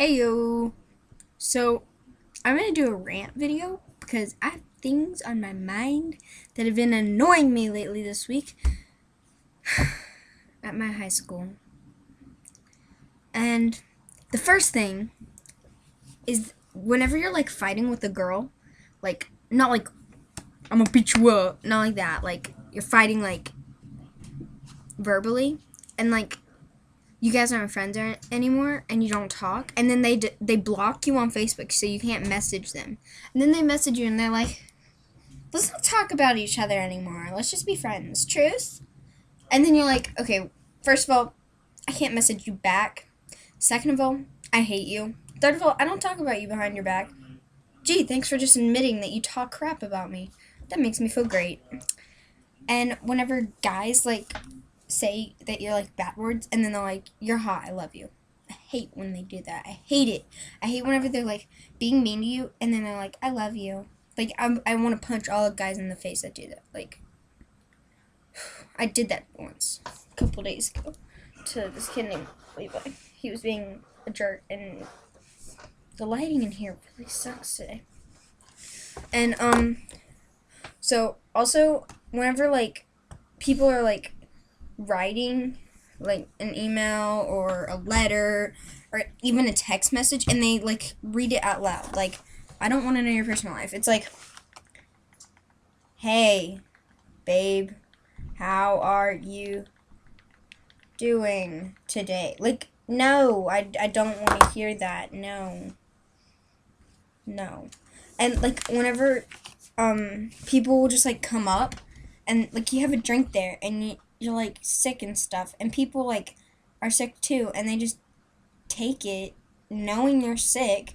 Ayo. So, I'm going to do a rant video because I have things on my mind that have been annoying me lately this week at my high school. And the first thing is whenever you're like fighting with a girl, like not like I'm gonna beat you up, not like that. Like you're fighting like verbally, and like you guys aren't friends anymore, and you don't talk, and then they block you on Facebook so you can't message them, and then they message you and they're like, let's not talk about each other anymore. Let's just be friends. Truth? And then you're like, okay, first of all, I can't message you back. Second of all, I hate you. Third of all, I don't talk about you behind your back. Gee, thanks for just admitting that you talk crap about me. That makes me feel great. And whenever guys, like, say that you're, like, bad words, and then they're like, you're hot, I love you. I hate when they do that. I hate it. I hate whenever they're, like, being mean to you, and then they're like, I love you. Like, I want to punch all the guys in the face that do that. Like, I did that once, a couple days ago, to this kid named Levi. He was being a jerk, and the lighting in here really sucks today. And, so, also, whenever, like, people are, like, writing, like, an email or a letter or even a text message, and they, like, read it out loud. Like, I don't want to know your personal life. It's like, hey, babe, how are you doing today? Like, no, I don't want to hear that. No. And, like, whenever people will just, like, come up and, like, you have a drink there and you're, like, sick and stuff, and people, like, are sick too, and they just take it knowing you're sick,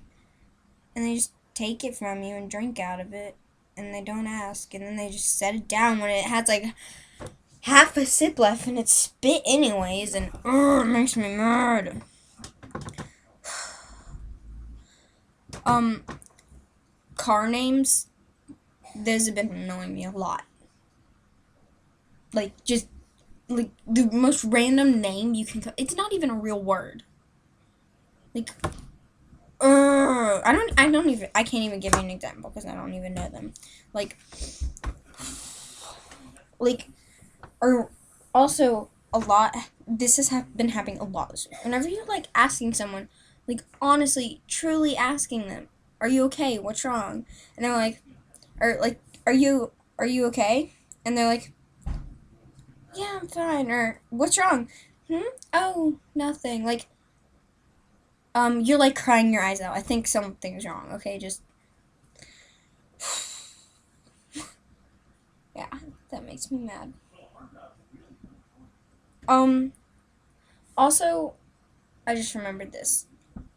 and they just take it from you and drink out of it, and they don't ask, and then they just set it down when it has, like, half a sip left, and it's spit anyways, and it makes me mad. Car names, those have been annoying me a lot. Like, just, like, the most random name you can, it's not even a real word. Like, I can't even give you an example because I don't even know them. Like, or also a lot, this has been happening a lot this year. Whenever you're, like, asking someone, like, honestly, truly asking them, are you okay? What's wrong? And they're like, are you okay? And they're like, yeah, I'm fine. Or, what's wrong? Oh, nothing. Like, you're, like, crying your eyes out. I think something's wrong, okay? Just, yeah, that makes me mad. Also, I just remembered this.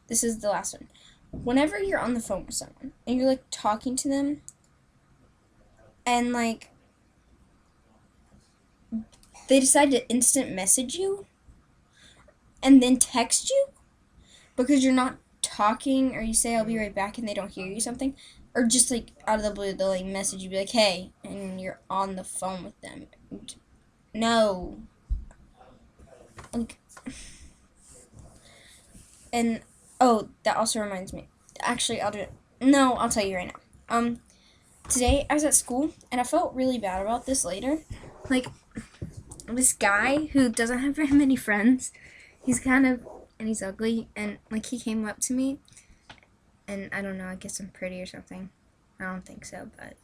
This is the last one. Whenever you're on the phone with someone, and you're, like, talking to them, and, like, they decide to instant message you, and then text you, because you're not talking, or you say, I'll be right back, and they don't hear you something, or just, like, out of the blue, they'll, like, message you, be like, hey, and you're on the phone with them. No. Like, and, oh, that also reminds me. Actually, I'll do it. No, I'll tell you right now. Today, I was at school, and I felt really bad about this later. Like, this guy who doesn't have very many friends, and he's ugly, and, like, he came up to me, and I don't know, I guess I'm pretty or something. I don't think so, but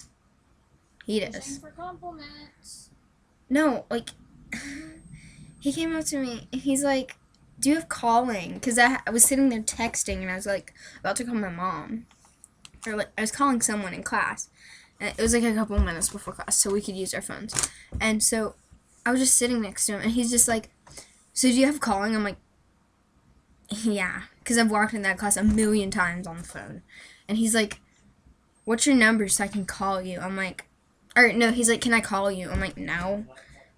he does. For compliments. No, like, he came up to me, and he's like, do you have calling? Because I was sitting there texting, and I was, like, about to call my mom. Or, like, I was calling someone in class. And it was, like, a couple minutes before class, so we could use our phones. And so I was just sitting next to him, and he's just like, so do you have calling? I'm like, yeah. Because I've walked in that class a million times on the phone. And he's like, what's your number so I can call you? I'm like, or no, he's like, can I call you? I'm like, no.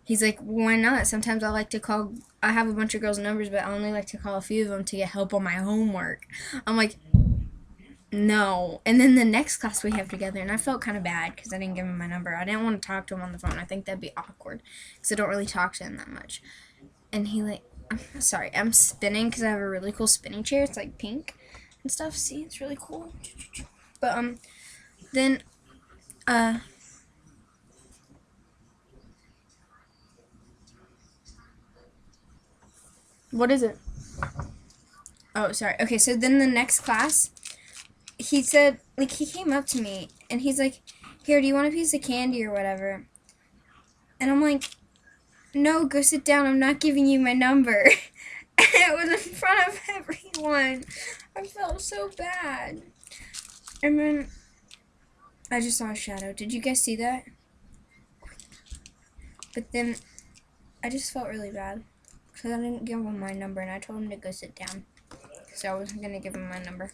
He's like, well, why not? Sometimes I like to call, I have a bunch of girls' numbers, but I only like to call a few of them to get help on my homework. I'm like, no. And then the next class we have together, and I felt kind of bad because I didn't give him my number. I didn't want to talk to him on the phone. I think that'd be awkward because I don't really talk to him that much. And he, like, sorry, I'm spinning because I have a really cool spinning chair. It's like pink and stuff. See, it's really cool. But then what is it? Oh, sorry. Okay, so then the next class, he said, like, he came up to me and he's like, "Here, do you want a piece of candy or whatever?" And I'm like, "No, go sit down. I'm not giving you my number." And it was in front of everyone. I felt so bad. And then I just saw a shadow. Did you guys see that? But then I just felt really bad because I didn't give him my number and I told him to go sit down. So I wasn't going to give him my number.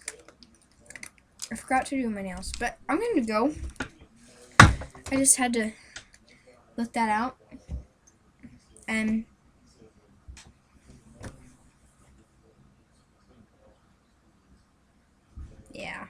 I forgot to do my nails, but I'm going to go. I just had to let that out. And yeah.